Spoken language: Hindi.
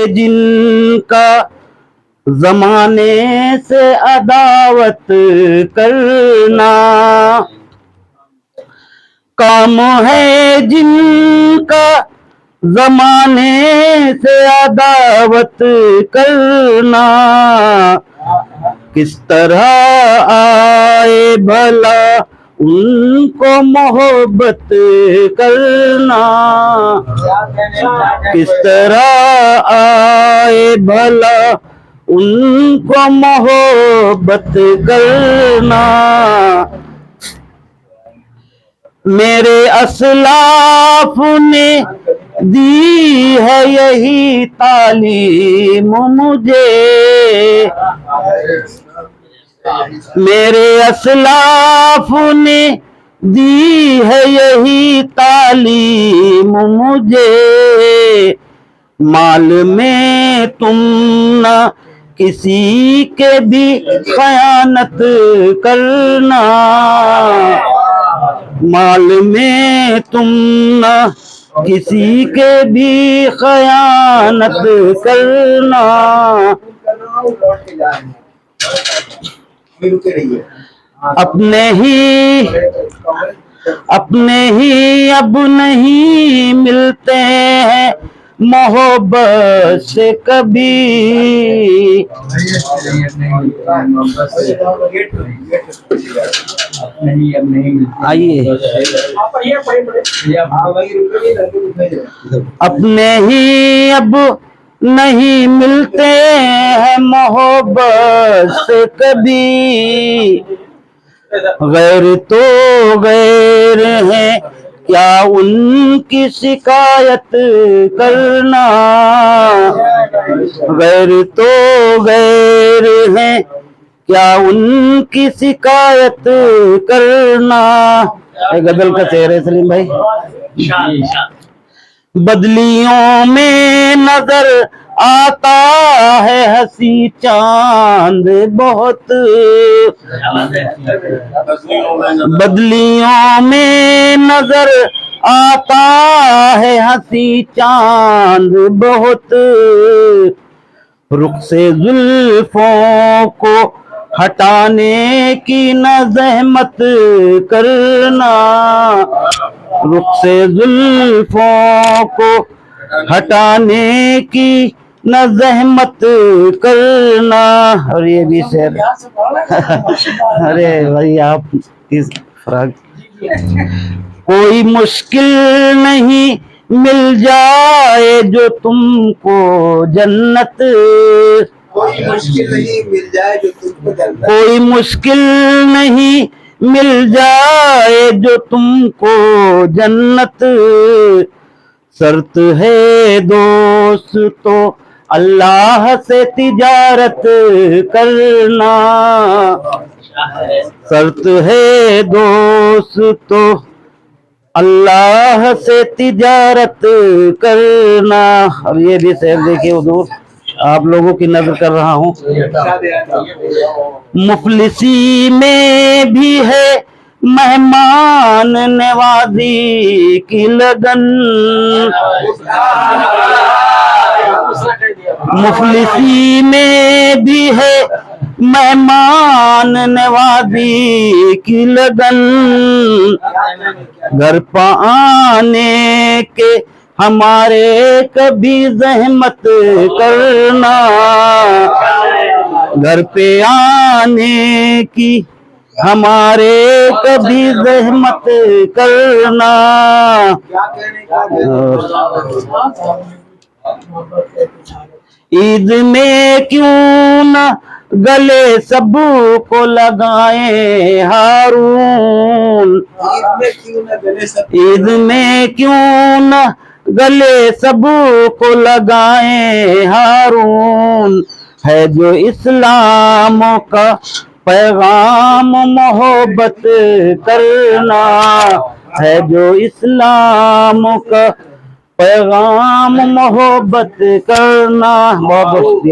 जिनका जमाने से अदावत करना, काम है जिनका जमाने से अदावत करना, किस तरह आए भला उनको मोहब्बत करना, किस तरह आए भला उनको मोहब्बत करना। मेरे असलाफ ने दी है यही तालीम मुझे, मेरे असलाफ ने दी है यही तालीम मुझे, माल में तुम ना किसी के भी खयानत करना, माल में तुम ना किसी के भी खयानत करना। अपने ही अब नहीं मिलते हैं मोहब्बत से कभी, आइए अपने ही अब नहीं मिलते हैं मोहब्बत से कभी, गैर तो गैर है क्या उनकी शिकायत करना, गैर तो गैर है क्या उनकी शिकायत करना। गजल का शेर है सलीम भाई। बदलियों में नजर आता है हंसी चांद बहुत, बदलियों में नजर आता है हंसी चांद बहुत, रुख से जुल्फों को हटाने की न जहमत करना, रुख से जुल्फों को हटाने की न जहमत करना। और ये भी शेर अरे भाई आप इस फराग, कोई मुश्किल नहीं मिल जाए जो तुमको जन्नत, कोई मुश्किल नहीं मिल जाए जो तुमको जन्नत, कोई मुश्किल नहीं मिल जाए जो तुमको जन्नत, शर्त है दोस्त तो अल्लाह से तिजारत करना, शर्त है दोस्त तो अल्लाह से तिजारत करना। अब ये भी शेर देखिए हुजूर, आप लोगों की नजर कर रहा हूँ। मुफलिसी में भी है मेहमान नवाजी की लगन, मुफलिसी में भी है मेहमान नवाजी की लगन, घर पाने के हमारे कभी जहमत करना, घर पे आने की हमारे कभी जहमत करना। ईद में क्यों न गले सबको लगाए हारून, ईद में क्यों न गले सबको लगाए हारून, है जो इस्लाम का पैगाम मोहब्बत करना, है जो इस्लाम का पैगाम मोहब्बत करना। बहुत